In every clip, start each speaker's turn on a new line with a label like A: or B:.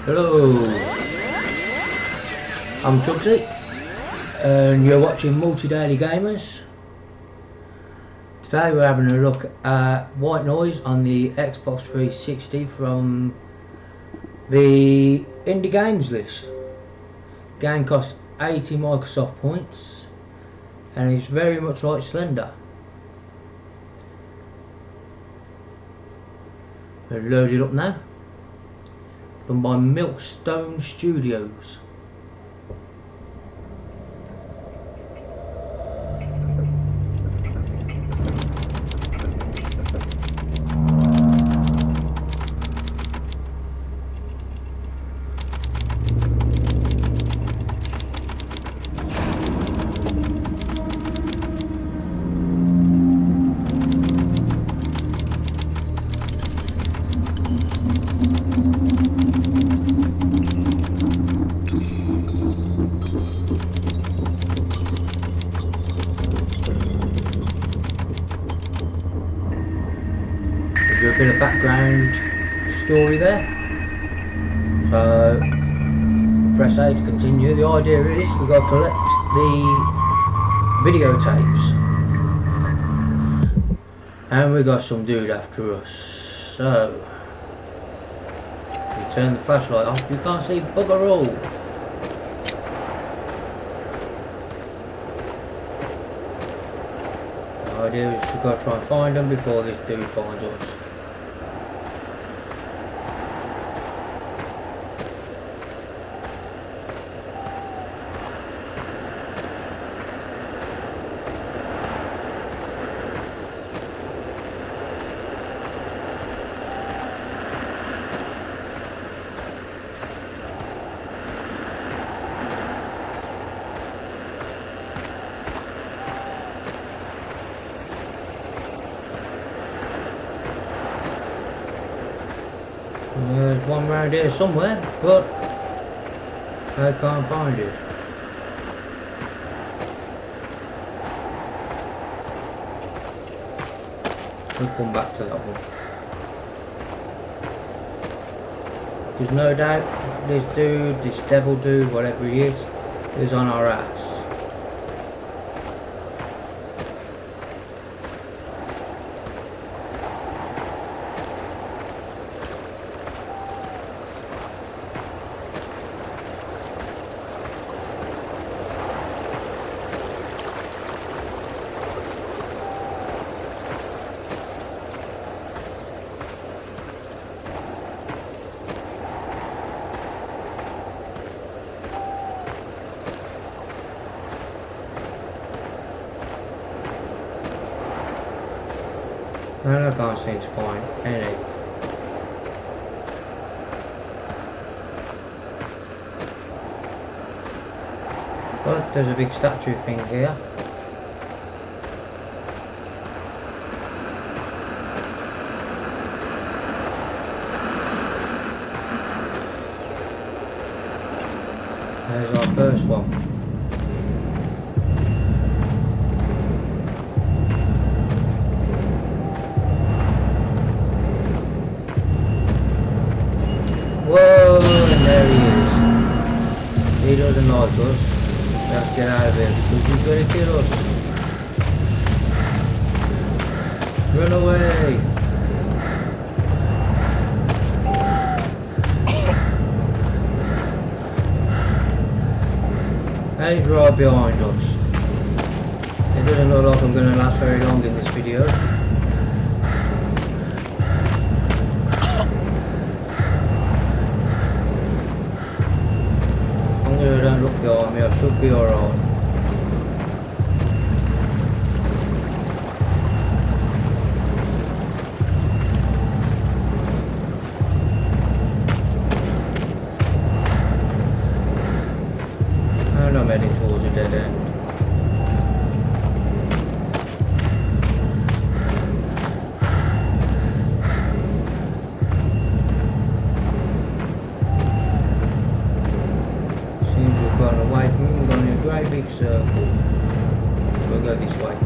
A: Hello, I'm Chugsy and you're watching Multi Daily Gamers. Today we're having a look at White Noise on the Xbox 360 from the Indie Games list. Game costs 80 Microsoft points and it's very much like Slender. We'll load it up now. Done by Milkstone Studios. A bit of background story there. So press A to continue. The idea is we've got to collect the videotapes and we got some dude after us. So we turn the flashlight off, you can't see bugger all. The idea is we've got to try and find them before this dude finds us. There's one round here somewhere, but I can't find it. We'll come back to that one. There's no doubt this dude, this devil dude, whatever he is on our ass. And I can't seem to find any. But there's a big statue thing here. There's our first one. Whoa, and there he is. He doesn't like us. Let's get out of here because he's going to kill us. Run away. And he's right behind us. It doesn't look like I'm going to last very long in this video. Don't look behind me, I should be alright. And I'm heading towards a dead end. Gone away from him, gone in a great big circle. We'll go this way.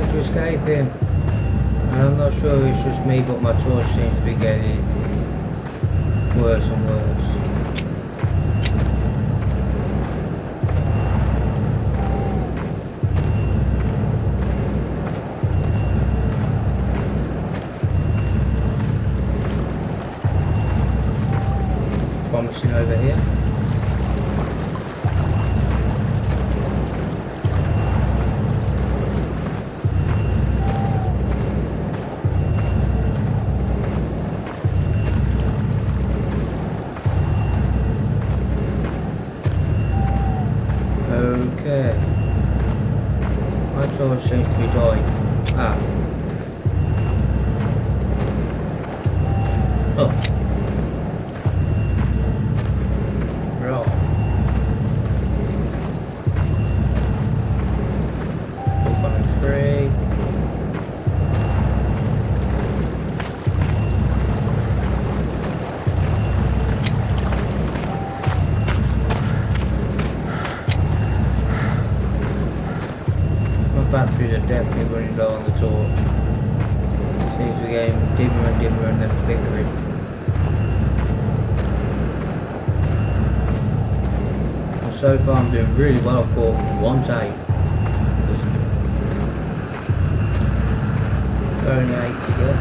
A: to escape him. I'm not sure it's just me, but my torch seems to be getting worse and worse. Promising over here. Okay. My torch seems to be dying. Ah. Oh. Right. Stuck on a tree. Batteries are definitely running low on the torch. Seems to be getting dimmer and dimmer and then flickering. And so far I'm doing really well. I've caught one take. Only 8 to get.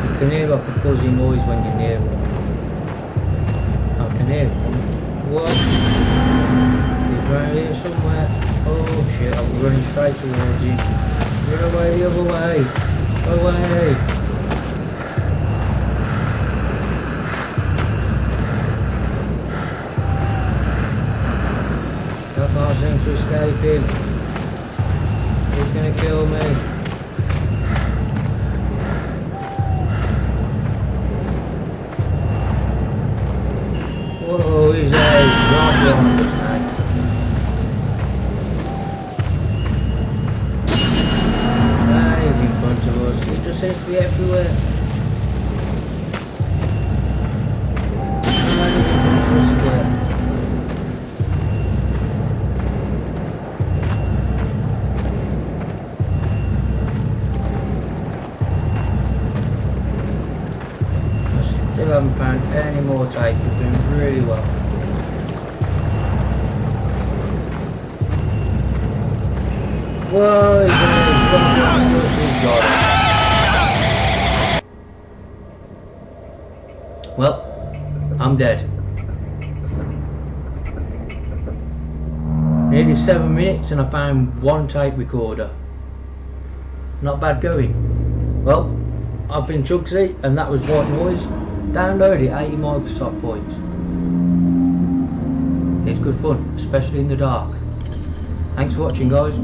A: You can hear like a fuzzy noise when you're near one. I can hear one. What? He's right here somewhere. Oh shit, I'm running straight towards him. Run away the other way. Away. I can't seem to escape him. He's gonna kill me. Whoa, he's right behind us now. Ah, he's in front of us. He just seems to be everywhere. Ah, he's in front of us again. Still haven't found any more type. You're doing really well. Whoa, he's got it. Well, I'm dead. Nearly 7 minutes and I found one tape recorder. Not bad going. Well, I've been Chugsy and that was White Noise. Download it, 80 Microsoft points. It's good fun, especially in the dark. Thanks for watching, guys.